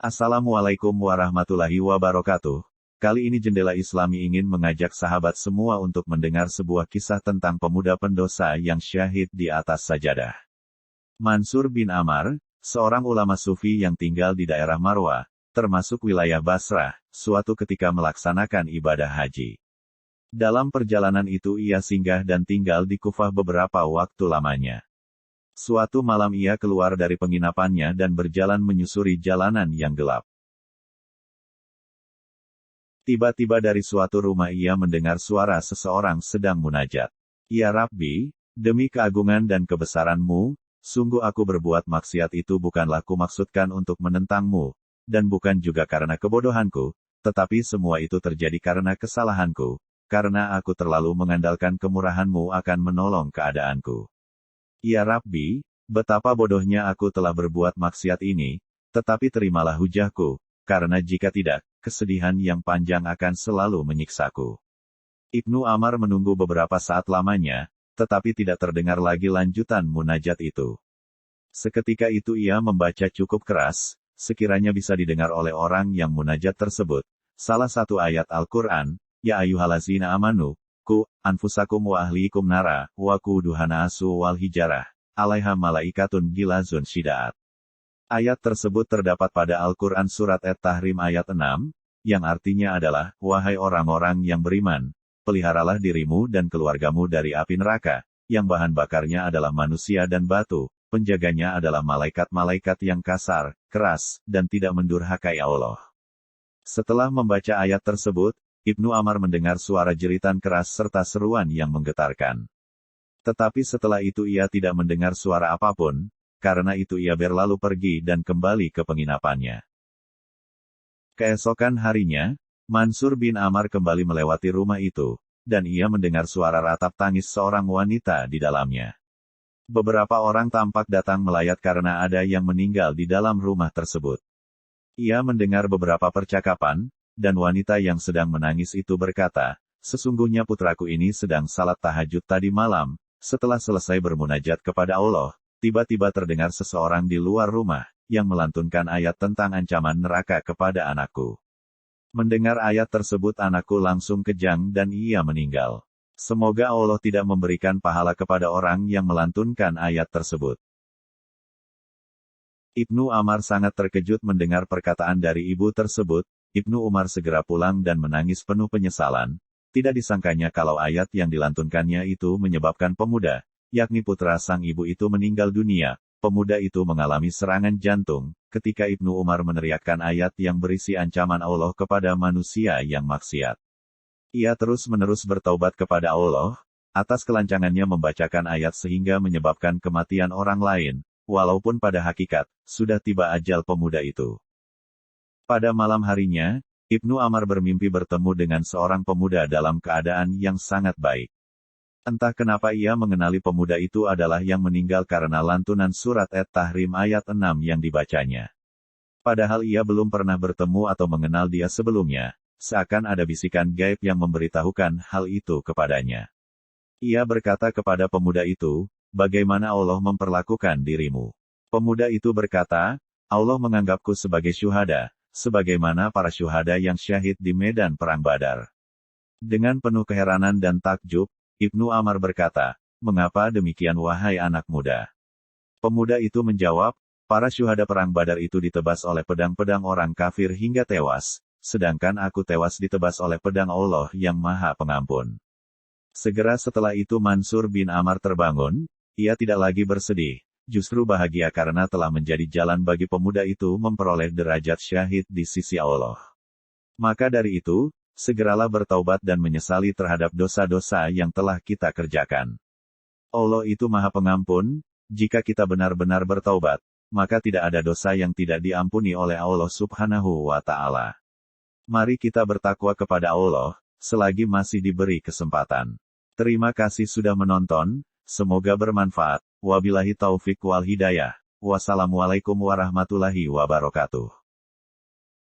Assalamualaikum warahmatullahi wabarakatuh. Kali ini Jendela Islami ingin mengajak sahabat semua untuk mendengar sebuah kisah tentang pemuda pendosa yang syahid di atas sajadah. Mansur bin Amar, seorang ulama sufi yang tinggal di daerah Marwah, termasuk wilayah Basrah, suatu ketika melaksanakan ibadah haji. Dalam perjalanan itu ia singgah dan tinggal di Kufah beberapa waktu lamanya. Suatu malam ia keluar dari penginapannya dan berjalan menyusuri jalanan yang gelap. Tiba-tiba dari suatu rumah ia mendengar suara seseorang sedang munajat. Ya Rabbi, demi keagungan dan kebesaran-Mu, sungguh aku berbuat maksiat itu bukanlah kumaksudkan untuk menentang-Mu, dan bukan juga karena kebodohanku, tetapi semua itu terjadi karena kesalahanku, karena aku terlalu mengandalkan kemurahan-Mu akan menolong keadaanku. Ya Rabbi, betapa bodohnya aku telah berbuat maksiat ini, tetapi terimalah hujahku, karena jika tidak, kesedihan yang panjang akan selalu menyiksaku. Ibnu Amar menunggu beberapa saat lamanya, tetapi tidak terdengar lagi lanjutan munajat itu. Seketika itu ia membaca cukup keras, sekiranya bisa didengar oleh orang yang munajat tersebut, salah satu ayat Al-Quran, Ya ayyuhallazina amanu, anfusakum wa ahlikum nara, wa quduhana asu wal hijarah, alaiha malaikatun gilazun syida'at. Ayat tersebut terdapat pada Al-Quran Surat At-Tahrim ayat 6, yang artinya adalah, wahai orang-orang yang beriman, peliharalah dirimu dan keluargamu dari api neraka, yang bahan bakarnya adalah manusia dan batu, penjaganya adalah malaikat-malaikat yang kasar, keras, dan tidak mendurhakai Allah. Setelah membaca ayat tersebut, Ibnu Amar mendengar suara jeritan keras serta seruan yang menggetarkan. Tetapi setelah itu ia tidak mendengar suara apapun, karena itu ia berlalu pergi dan kembali ke penginapannya. Keesokan harinya, Mansur bin Amar kembali melewati rumah itu, dan ia mendengar suara ratap tangis seorang wanita di dalamnya. Beberapa orang tampak datang melayat karena ada yang meninggal di dalam rumah tersebut. Ia mendengar beberapa percakapan, dan wanita yang sedang menangis itu berkata, sesungguhnya putraku ini sedang salat tahajud tadi malam, setelah selesai bermunajat kepada Allah, tiba-tiba terdengar seseorang di luar rumah, yang melantunkan ayat tentang ancaman neraka kepada anakku. Mendengar ayat tersebut anakku langsung kejang dan ia meninggal. Semoga Allah tidak memberikan pahala kepada orang yang melantunkan ayat tersebut. Ibnu Amar sangat terkejut mendengar perkataan dari ibu tersebut. Ibnu Umar segera pulang dan menangis penuh penyesalan. Tidak disangkanya kalau ayat yang dilantunkannya itu menyebabkan pemuda, yakni putra sang ibu itu meninggal dunia. Pemuda itu mengalami serangan jantung, ketika Ibnu Umar meneriakkan ayat yang berisi ancaman Allah kepada manusia yang maksiat. Ia terus-menerus bertaubat kepada Allah, atas kelancangannya membacakan ayat sehingga menyebabkan kematian orang lain, walaupun pada hakikat, sudah tiba ajal pemuda itu. Pada malam harinya, Ibnu Amar bermimpi bertemu dengan seorang pemuda dalam keadaan yang sangat baik. Entah kenapa ia mengenali pemuda itu adalah yang meninggal karena lantunan surat At-Tahrim ayat 6 yang dibacanya. Padahal ia belum pernah bertemu atau mengenal dia sebelumnya, seakan ada bisikan gaib yang memberitahukan hal itu kepadanya. Ia berkata kepada pemuda itu, bagaimana Allah memperlakukan dirimu? Pemuda itu berkata, Allah menganggapku sebagai syuhada, sebagaimana para syuhada yang syahid di medan perang Badar. Dengan penuh keheranan dan takjub, Ibnu Amar berkata, mengapa demikian wahai anak muda? Pemuda itu menjawab, para syuhada perang Badar itu ditebas oleh pedang-pedang orang kafir hingga tewas, sedangkan aku tewas ditebas oleh pedang Allah yang Maha Pengampun. Segera setelah itu Mansur bin Amar terbangun, ia tidak lagi bersedih. Justru bahagia karena telah menjadi jalan bagi pemuda itu memperoleh derajat syahid di sisi Allah. Maka dari itu, segeralah bertaubat dan menyesali terhadap dosa-dosa yang telah kita kerjakan. Allah itu Maha Pengampun, jika kita benar-benar bertaubat, maka tidak ada dosa yang tidak diampuni oleh Allah Subhanahu wa Ta'ala. Mari kita bertakwa kepada Allah, selagi masih diberi kesempatan. Terima kasih sudah menonton. Semoga bermanfaat. Wabillahi taufik wal hidayah. Wassalamualaikum warahmatullahi wabarakatuh.